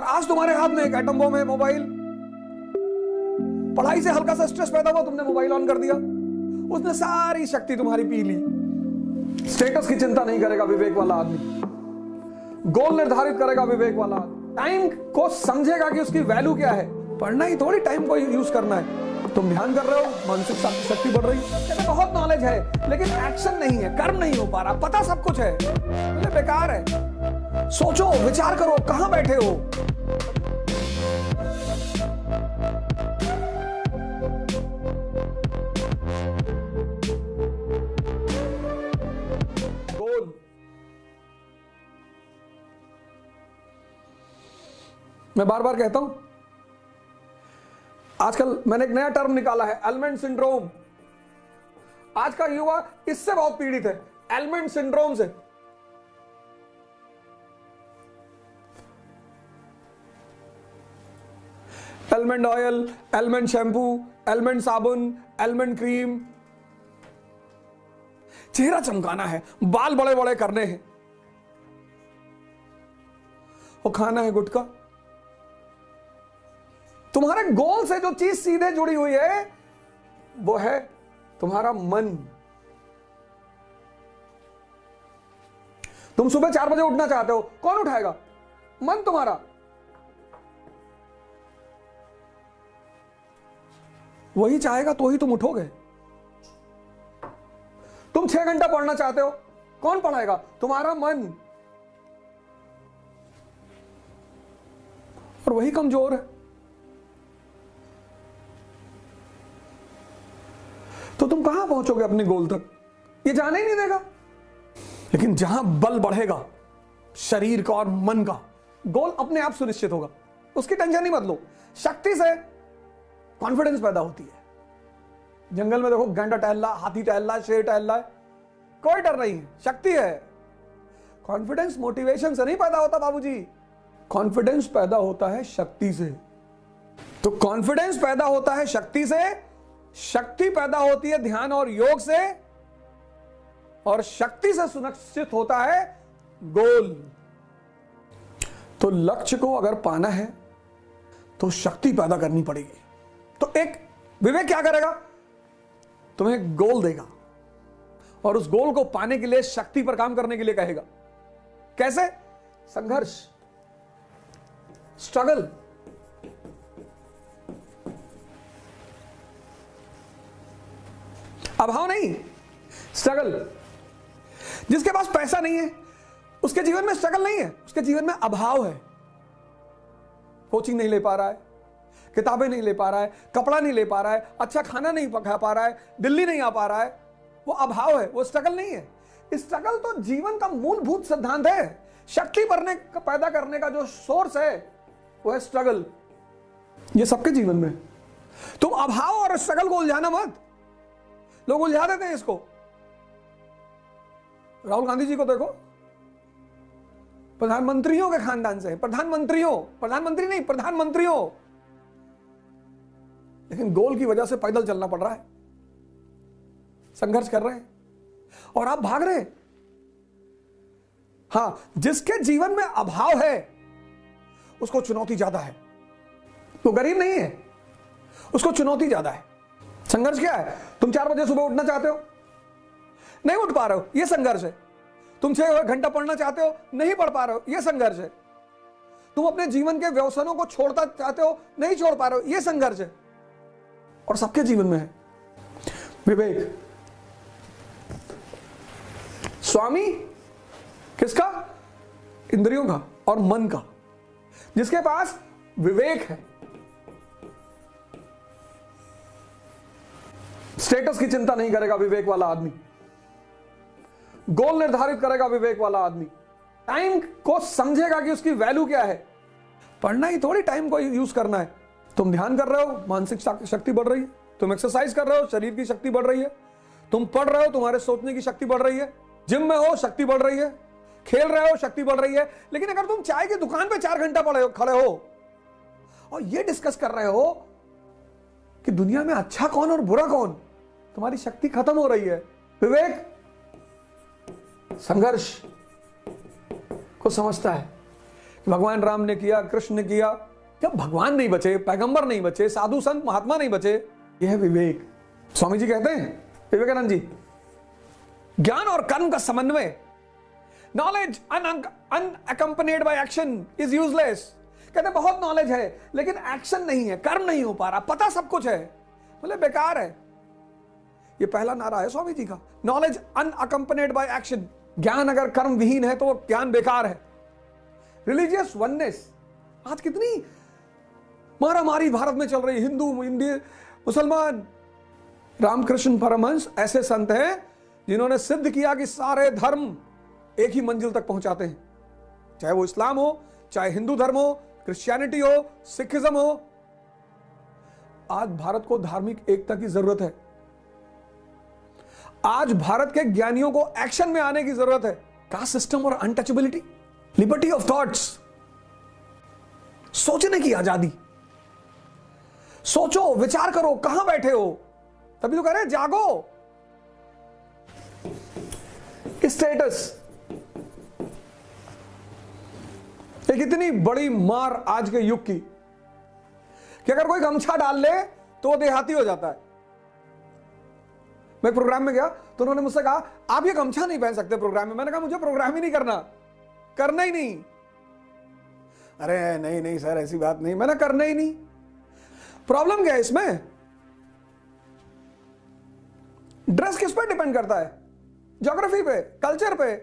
और आज तुम्हारे हाथ में एक एटम बम है, मोबाइल। पढ़ाई से हल्का सा स्ट्रेस पैदा हुआ, तुमने मोबाइल ऑन कर दिया, उसने सारी शक्ति तुम्हारी पी ली। स्टेटस की चिंता नहीं करेगा विवेक वाला आदमी, गोल निर्धारित करेगा विवेक वाला आदमी, टाइम को समझेगा कि उसकी वैल्यू क्या है। पढ़ना ही थोड़ी टाइम को यूज करना है। तुम ध्यान कर रहे हो, मानसिक शक्ति बढ़ रही है। बहुत नॉलेज है लेकिन एक्शन नहीं है, कर्म नहीं हो पा रहा, पता सब कुछ है, तो बेकार है। सोचो, विचार करो, कहां बैठे हो। गोल, मैं बार बार कहता हूं, आजकल मैंने एक नया टर्म निकाला है, एलिमेंट सिंड्रोम। आज का युवा इससे बहुत पीड़ित है, एलिमेंट सिंड्रोम से। Element oil, element shampoo, element साबुन, एलिमेंट क्रीम, चेहरा चमकाना है, बाल बड़े बड़े करने हैं, वो खाना है गुटखा। तुम्हारे गोल से जो चीज सीधे जुड़ी हुई है वो है तुम्हारा मन। तुम सुबह 4 बजे उठना चाहते हो, कौन उठाएगा? मन तुम्हारा। वही चाहेगा तो ही तुम उठोगे। तुम 6 घंटा पढ़ना चाहते हो, कौन पढ़ाएगा? तुम्हारा मन। और वही कमजोर है। तो तुम कहां पहुंचोगे अपने गोल तक? ये जाने ही नहीं देगा। लेकिन जहां बल बढ़ेगा शरीर का और मन का, गोल अपने आप सुनिश्चित होगा, उसकी टेंशन ही मत लो। शक्ति से कॉन्फिडेंस पैदा होती है। जंगल में देखो, गैंडा टहल रहा, हाथी टहल रहा, शेर टहल रहा है, कोई डर नहीं है, शक्ति है। कॉन्फिडेंस मोटिवेशन से नहीं पैदा होता बाबूजी, कॉन्फिडेंस पैदा होता है शक्ति से। तो कॉन्फिडेंस पैदा होता है शक्ति से, शक्ति पैदा होती है ध्यान और योग से, और शक्ति से सुनिश्चित होता है गोल। तो लक्ष्य को अगर पाना है तो शक्ति पैदा करनी पड़ेगी। तो एक विवेक क्या करेगा? तुम्हें गोल देगा और उस गोल को पाने के लिए शक्ति पर काम करने के लिए कहेगा। कैसे? संघर्ष, स्ट्रगल। अभाव नहीं, स्ट्रगल। जिसके पास पैसा नहीं है उसके जीवन में स्ट्रगल नहीं है, उसके जीवन में अभाव है। कोचिंग नहीं ले पा रहा है, किताबें नहीं ले पा रहा है, कपड़ा नहीं ले पा रहा है, अच्छा खाना नहीं खा पा रहा है, दिल्ली नहीं आ पा रहा है, वो अभाव है, वो स्ट्रगल नहीं है। स्ट्रगल तो जीवन का मूलभूत सिद्धांत है। शक्ति पैदा करने का जो सोर्स है वो है स्ट्रगल। ये सबके जीवन में। तुम अभाव और स्ट्रगल को उलझाना मत। लोग उलझा देते हैं इसको। राहुल गांधी जी को देखो, प्रधानमंत्रियों के खानदान से, प्रधानमंत्री नहीं, प्रधानमंत्रियों, लेकिन गोल की वजह से पैदल चलना पड़ रहा है, संघर्ष कर रहे हैं और आप भाग रहे हैं। हां, जिसके जीवन में अभाव है उसको चुनौती ज्यादा है। तो गरीब नहीं है, उसको चुनौती ज्यादा है। संघर्ष क्या है? तुम 4 बजे सुबह उठना चाहते हो, नहीं उठ पा रहे हो, यह संघर्ष है। तुम 6 घंटा पढ़ना चाहते हो, नहीं पढ़ पा रहे हो, यह संघर्ष है। तुम अपने जीवन के व्यसनों को छोड़ना चाहते हो, नहीं छोड़ पा रहे हो, यह संघर्ष है। और सबके जीवन में है। विवेक स्वामी किसका? इंद्रियों का और मन का। जिसके पास विवेक है, स्टेटस की चिंता नहीं करेगा विवेक वाला आदमी, गोल निर्धारित करेगा विवेक वाला आदमी, टाइम को समझेगा कि उसकी वैल्यू क्या है। पढ़ना ही थोड़ी टाइम को यूज करना है। तुम ध्यान कर रहे हो, मानसिक शक्ति बढ़ रही है। तुम एक्सरसाइज कर रहे हो, शरीर की शक्ति बढ़ रही है। तुम पढ़ रहे हो, तुम्हारे सोचने की शक्ति बढ़ रही है। जिम में हो, शक्ति बढ़ रही है। खेल रहे हो, शक्ति बढ़ रही है। लेकिन अगर तुम चाय की दुकान पे 4 घंटा खड़े हो और ये डिस्कस कर रहे हो कि दुनिया में अच्छा कौन और बुरा कौन, तुम्हारी शक्ति खत्म हो रही है। विवेक संघर्ष को समझता है भगवान राम ने किया, कृष्ण ने किया। जब भगवान नहीं बचे, पैगंबर नहीं बचे, साधु संत महात्मा नहीं बचे, यह है विवेक। स्वामी जी कहते हैं, विवेकानंद जी, ज्ञान और कर्म का समन्वय, knowledge unaccompanied by action is useless. कहते बहुत नॉलेज है लेकिन एक्शन नहीं है, कर्म नहीं हो पा रहा, पता सब कुछ है, बोले बेकार है। ये पहला नारा है स्वामी जी का, नॉलेज अनअकम्पनीड बाय एक्शन। ज्ञान अगर कर्म विहीन है तो वो ज्ञान बेकार है। रिलीजियस वननेस, आज कितनी मारामारी भारत में चल रही, हिंदू इंडिया मुसलमान। रामकृष्ण परमहंस ऐसे संत हैं जिन्होंने सिद्ध किया कि सारे धर्म एक ही मंजिल तक पहुंचाते हैं, चाहे वो इस्लाम हो, चाहे हिंदू धर्म हो, क्रिश्चियनिटी हो, सिखिज्म हो। आज भारत को धार्मिक एकता की जरूरत है। आज भारत के ज्ञानियों को एक्शन में आने की जरूरत है। कास्ट सिस्टम और अनटचेबिलिटी, लिबर्टी ऑफ थॉट्स, सोचने की आजादी। सोचो, विचार करो, कहां बैठे हो, तभी तो कह रहे हैं जागो। स्टेटस, एक इतनी बड़ी मार आज के युग की कि अगर कोई गमछा डाल ले तो वो देहाती हो जाता है। मैं प्रोग्राम में गया तो उन्होंने मुझसे कहा आप ये गमछा नहीं पहन सकते प्रोग्राम में। मैंने कहा मुझे प्रोग्राम ही नहीं करना, करना ही नहीं। अरे नहीं नहीं सर ऐसी बात नहीं, मैंने करना ही नहीं। प्रॉब्लम क्या है इसमें? ड्रेस किस पे डिपेंड करता है? ज्योग्राफी पे, कल्चर पे,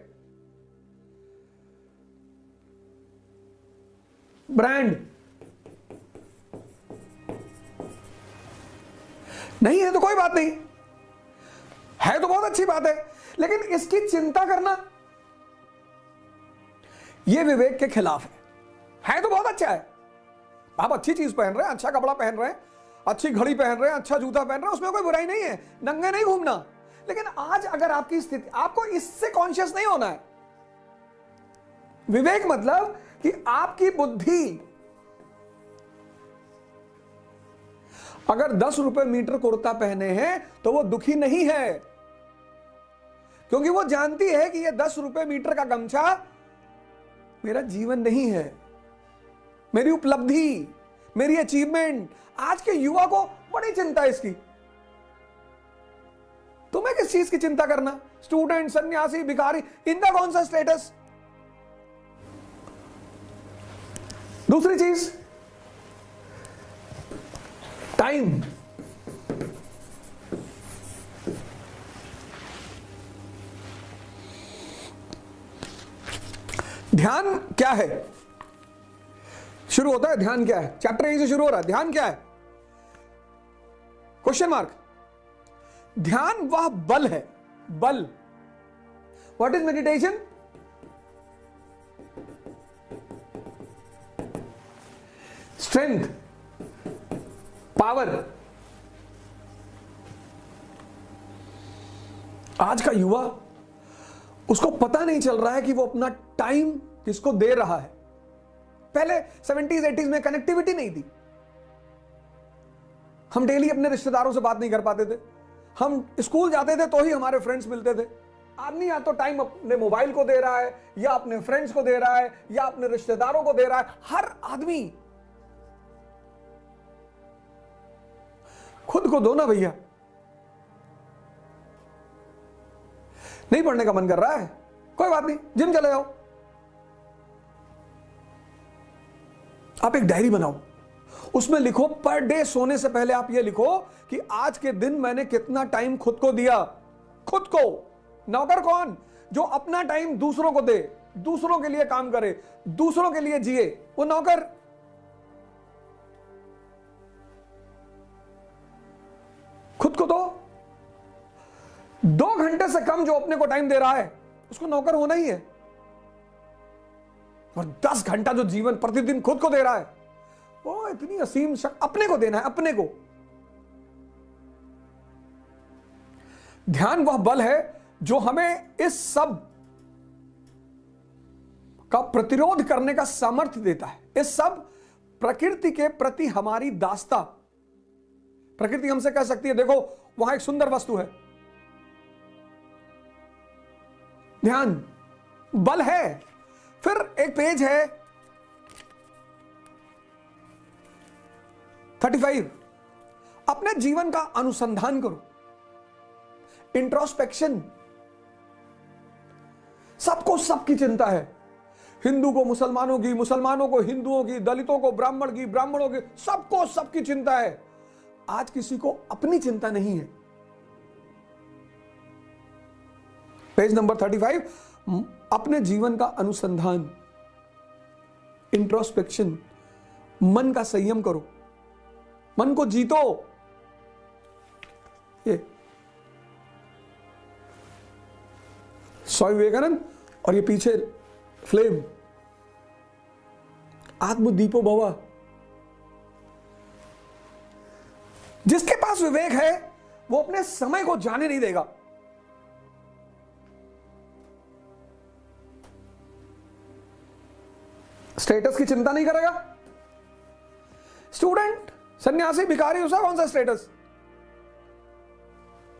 ब्रांड। नहीं है तो कोई बात नहीं, है तो बहुत अच्छी बात है, लेकिन इसकी चिंता करना यह विवेक के खिलाफ है तो बहुत अच्छा है। आप अच्छी चीज पहन रहे हैं, अच्छा कपड़ा पहन रहे हैं, अच्छी घड़ी पहन रहे हैं, अच्छा जूता पहन रहे हैं, उसमें कोई बुराई नहीं है, नंगे नहीं घूमना। लेकिन आज अगर आपकी स्थिति, आपको इससे कॉन्शियस नहीं होना है। विवेक मतलब कि आपकी बुद्धि अगर 10 रुपए मीटर कुर्ता पहने हैं तो वो दुखी नहीं है, क्योंकि वो जानती है कि ये 10 रुपए मीटर का गमछा मेरा जीवन नहीं है, मेरी उपलब्धि, मेरी अचीवमेंट। आज के युवा को बड़ी चिंता है इसकी। तुम्हें किस चीज की चिंता करना? स्टूडेंट, सन्यासी, भिखारी, इनका कौन सा स्टेटस? दूसरी चीज, टाइम। ध्यान क्या है? शुरू होता है ध्यान क्या है, चैप्टर यहीं से शुरू हो रहा है। ध्यान क्या है? Question mark. ध्यान वह बल है, बल। What is meditation? Strength, power. आज का युवा, उसको पता नहीं चल रहा है कि वो अपना टाइम किसको दे रहा है। पहले 70s 80s में कनेक्टिविटी नहीं थी, हम डेली अपने रिश्तेदारों से बात नहीं कर पाते थे, हम स्कूल जाते थे तो ही हमारे फ्रेंड्स मिलते थे। आदमी या तो टाइम अपने मोबाइल को दे रहा है, या अपने फ्रेंड्स को दे रहा है, या अपने रिश्तेदारों को दे रहा है। हर आदमी खुद को दो ना भैया। नहीं पढ़ने का मन कर रहा है, कोई बात नहीं, जिम चले जाओ। आप एक डायरी बनाओ, उसमें लिखो, पर डे सोने से पहले आप ये लिखो कि आज के दिन मैंने कितना टाइम खुद को दिया। खुद को। नौकर कौन? जो अपना टाइम दूसरों को दे, दूसरों के लिए काम करे, दूसरों के लिए जिए, वो नौकर। खुद को दो। 2 घंटे से कम जो अपने को टाइम दे रहा है उसको नौकर होना ही है। और 10 घंटा जो जीवन प्रतिदिन खुद को दे रहा है, वो इतनी असीम शक्ति अपने को देना है, अपने को। ध्यान वह बल है जो हमें इस सब का प्रतिरोध करने का सामर्थ्य देता है। इस सब प्रकृति के प्रति हमारी दास्ता। प्रकृति हमसे कह सकती है, देखो वहां एक सुंदर वस्तु है। ध्यान बल है। फिर एक पेज है, 35, अपने जीवन का अनुसंधान करो, इंट्रोस्पेक्शन। सबको सबकी चिंता है, हिंदू को मुसलमानों की, मुसलमानों को हिंदुओं की, दलितों को ब्राह्मण की, ब्राह्मणों की, सबको सबकी चिंता है। आज किसी को अपनी चिंता नहीं है। पेज नंबर 35, अपने जीवन का अनुसंधान, इंट्रोस्पेक्शन। मन का संयम करो, मन को जीतो। ये स्वामी विवेकानंद और ये पीछे फ्लेम, आत्मदीपो भव। जिसके पास विवेक है वो अपने समय को जाने नहीं देगा। स्टेटस की चिंता नहीं करेगा। स्टूडेंट, सन्यासी, भिखारी, उसका कौन सा स्टेटस?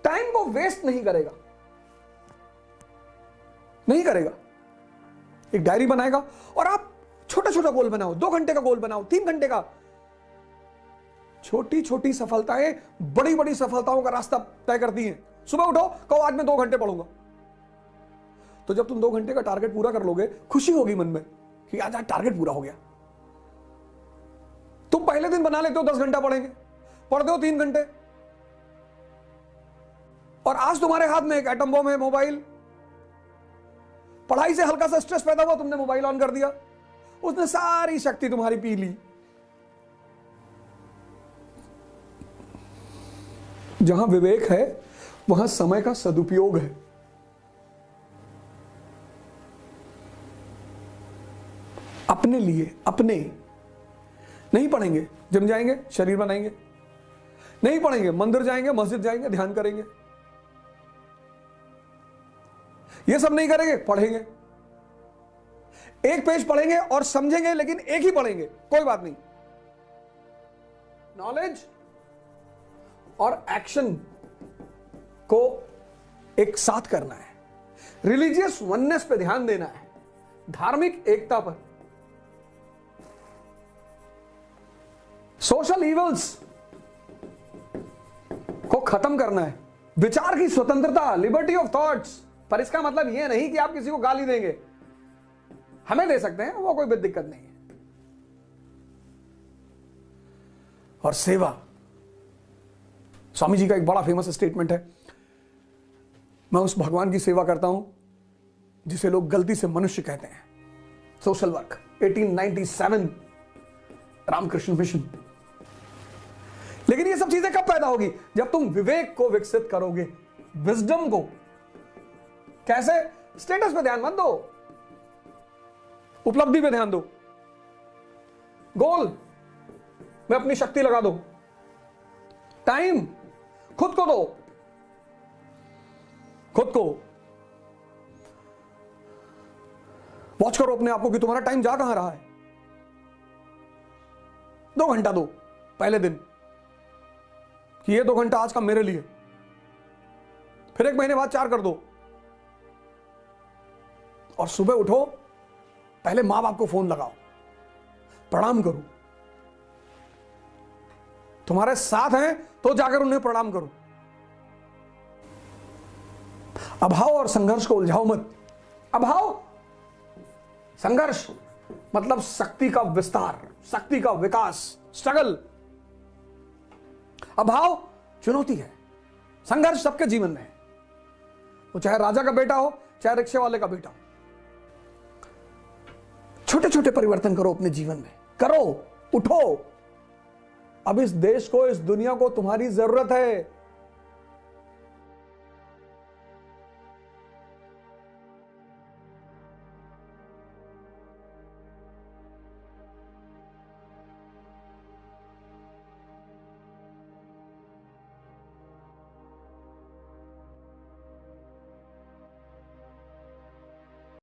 टाइम को वेस्ट नहीं करेगा, नहीं करेगा। एक डायरी बनाएगा और आप छोटा छोटा गोल बनाओ, 2 घंटे का गोल बनाओ, 3 घंटे का। छोटी छोटी सफलताएं बड़ी बड़ी सफलताओं का रास्ता तय करती हैं। सुबह उठो, कहो आज मैं 2 घंटे पढ़ूंगा। तो जब तुम 2 घंटे का टारगेट पूरा कर लोगे, खुशी होगी मन में कि आज टारगेट पूरा हो गया। तुम पहले दिन बना लेते हो 10 घंटा पढ़ेंगे, पढ़ते हो 3 घंटे, और आज तुम्हारे हाथ में एक एटम बम है, मोबाइल। पढ़ाई से हल्का सा स्ट्रेस पैदा हुआ, तुमने मोबाइल ऑन कर दिया, उसने सारी शक्ति तुम्हारी पी ली। जहां विवेक है वहां समय का सदुपयोग है। अपने लिए, अपने नहीं पढ़ेंगे, जिम जाएंगे, शरीर बनाएंगे। नहीं पढ़ेंगे, मंदिर जाएंगे, मस्जिद जाएंगे, ध्यान करेंगे। ये सब नहीं करेंगे, पढ़ेंगे। एक पेज पढ़ेंगे और समझेंगे, लेकिन एक ही पढ़ेंगे, कोई बात नहीं। नॉलेज और एक्शन को एक साथ करना है। रिलीजियस वननेस पे ध्यान देना है, धार्मिक एकता पर। सोशल इवल्स को खत्म करना है। विचार की स्वतंत्रता, लिबर्टी ऑफ थॉट्स। पर इसका मतलब यह नहीं कि आप किसी को गाली देंगे। हमें दे सकते हैं, वो कोई भी दिक्कत नहीं है। और सेवा, स्वामी जी का एक बड़ा फेमस स्टेटमेंट है, मैं उस भगवान की सेवा करता हूं जिसे लोग गलती से मनुष्य कहते हैं। Social work, 1897, Ramakrishna Mission. लेकिन ये सब चीजें कब पैदा होगी? जब तुम विवेक को विकसित करोगे, विजडम को। कैसे? स्टेटस पे ध्यान मत दो, उपलब्धि पे ध्यान दो, गोल में अपनी शक्ति लगा दो, टाइम खुद को दो, खुद को वॉच करो अपने आप को कि तुम्हारा टाइम जा कहां रहा है। 2 घंटा दो पहले दिन कि ये 2 घंटा आज का मेरे लिए। फिर 1 महीने बाद 4 कर दो। और सुबह उठो, पहले मां बाप को फोन लगाओ, प्रणाम करो। तुम्हारे साथ हैं तो जाकर उन्हें प्रणाम करो। अभाव और संघर्ष को उलझाओ मत। अभाव, संघर्ष मतलब शक्ति का विस्तार, शक्ति का विकास, स्ट्रगल। अभाव चुनौती है, संघर्ष सबके जीवन में है। वो चाहे राजा का बेटा हो, चाहे रिक्शे वाले का बेटा हो। छोटे छोटे परिवर्तन करो अपने जीवन में, करो, उठो। अब इस देश को, इस दुनिया को तुम्हारी जरूरत है।